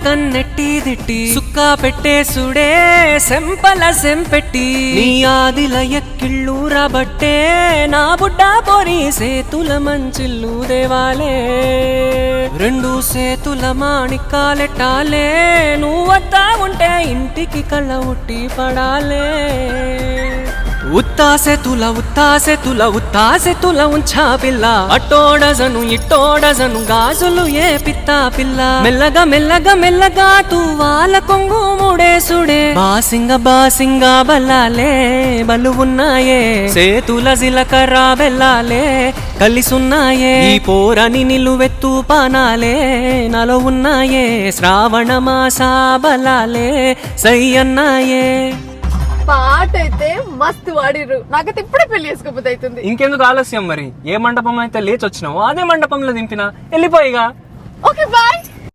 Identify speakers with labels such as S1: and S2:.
S1: కన్నెట్టి దిట్టి సుక్క పెట్టే సుడే సెంపల సెంపెట్టి నీ ఆదిల ఎక్కిళ్ళు రాబట్టే నా బుడ్డ పొరి సేతుల మంచిల్లు దేవాలే రెండు సేతుల మాణిక్కాలెట్టాలే నువ్వు వద్దా ఉంటే ఇంటికి కళ్ళ ఉట్టి పడాలే ఉత్తాసె తుల ఉంచా పిల్ల అట్టోడజను ఇట్టోడజను గాజులు ఏ పిత్తా పిల్ల మెల్లగా మెల్లగా మెల్లగా తువాల కొంగు ముడేసుడే బాసింగ బల్లాలే బలువున్నాయే సేతుల జిలకర్ర బెల్లాలే కలిసున్నాయే ఈ పోరని నిలువెత్తు పానాలే నలో ఉన్నాయే శ్రావణ మాస బలాలే సై అన్నాయే
S2: పాట అయితే మస్తు వాడిరు నాకైతే ఇప్పుడే పెళ్లి చేసుకోబోతు అవుతుంది
S1: ఇంకెందుకు ఆలస్యం మరి ఏ మండపం అయితే లేచి వచ్చినావో అదే మండపంలో దింపినా వెళ్ళిపోయిగా
S2: ఓకే బాయ్